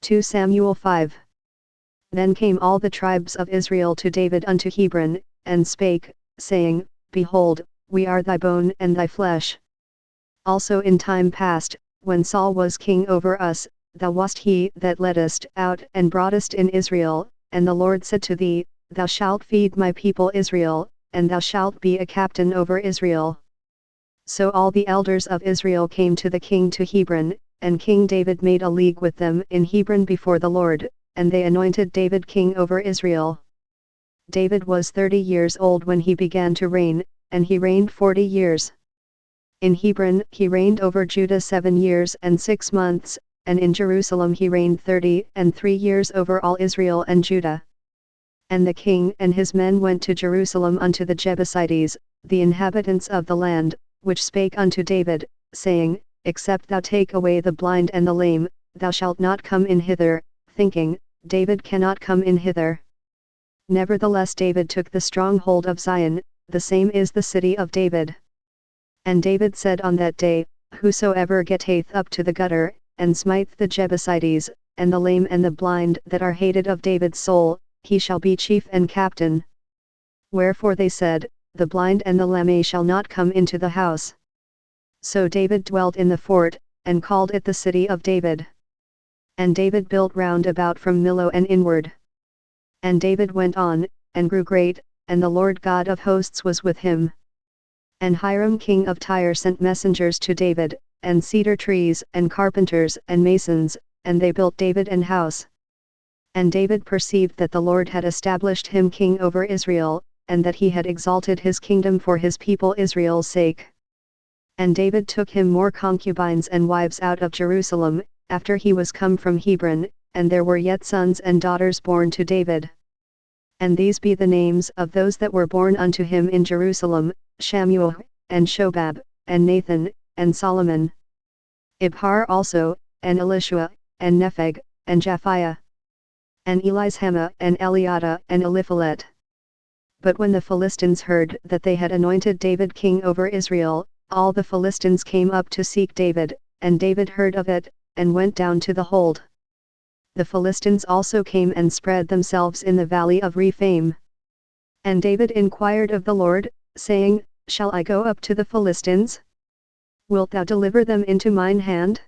2 Samuel 5. Then came all the tribes of Israel to David unto Hebron, and spake, saying, Behold, we are thy bone and thy flesh. Also in time past, when Saul was king over us, thou wast he that leddest out and broughtest in Israel, and the Lord said to thee, Thou shalt feed my people Israel, and thou shalt be a captain over Israel. So all the elders of Israel came to the king to Hebron, and King David made a league with them in Hebron before the Lord, and they anointed David king over Israel. David was 30 years old when he began to reign, and he reigned 40 years. In Hebron he reigned over Judah 7 years and 6 months, and in Jerusalem he reigned 33 years over all Israel and Judah. And the king and his men went to Jerusalem unto the Jebusites, the inhabitants of the land, which spake unto David, saying, Except thou take away the blind and the lame, thou shalt not come in hither, thinking, David cannot come in hither. Nevertheless David took the stronghold of Zion, the same is the city of David. And David said on that day, Whosoever getteth up to the gutter, and smiteth the Jebusites, and the lame and the blind that are hated of David's soul, he shall be chief and captain. Wherefore they said, The blind and the lame shall not come into the house. So David dwelt in the fort, and called it the city of David. And David built round about from Millo and inward. And David went on, and grew great, and the Lord God of hosts was with him. And Hiram king of Tyre sent messengers to David, and cedar trees, and carpenters, and masons, and they built David an house. And David perceived that the Lord had established him king over Israel, and that he had exalted his kingdom for his people Israel's sake. And David took him more concubines and wives out of Jerusalem, after he was come from Hebron, and there were yet sons and daughters born to David. And these be the names of those that were born unto him in Jerusalem, Shamuel, and Shobab, and Nathan, and Solomon. Ibhar also, and Elishua, and Nepheg, and Japhiah. And Elishama, and Eliada, and Eliphalet. But when the Philistines heard that they had anointed David king over Israel, all the Philistines came up to seek David, and David heard of it, and went down to the hold. The Philistines also came and spread themselves in the valley of Rephaim. And David inquired of the Lord, saying, Shall I go up to the Philistines? Wilt thou deliver them into mine hand?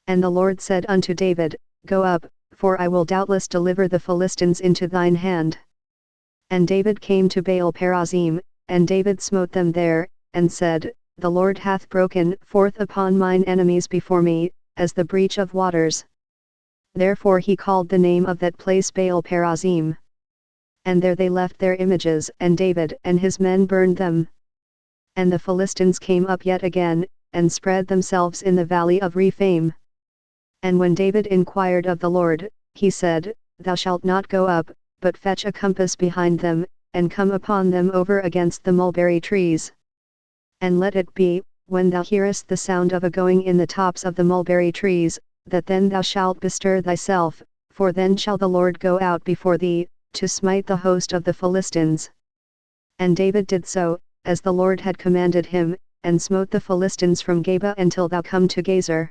And the Lord said unto David, Go up, for I will doubtless deliver the Philistines into thine hand. And David came to Baal-perazim, and David smote them there, and said, The Lord hath broken forth upon mine enemies before me, as the breach of waters. Therefore he called the name of that place Baal-perazim. And there they left their images, and David and his men burned them. And the Philistines came up yet again, and spread themselves in the valley of Rephaim. And when David inquired of the Lord, he said, Thou shalt not go up, but fetch a compass behind them, and come upon them over against the mulberry trees. And let it be, when thou hearest the sound of a going in the tops of the mulberry trees, that then thou shalt bestir thyself, for then shall the Lord go out before thee, to smite the host of the Philistines. And David did so, as the Lord had commanded him, and smote the Philistines from Geba until thou come to Gezer.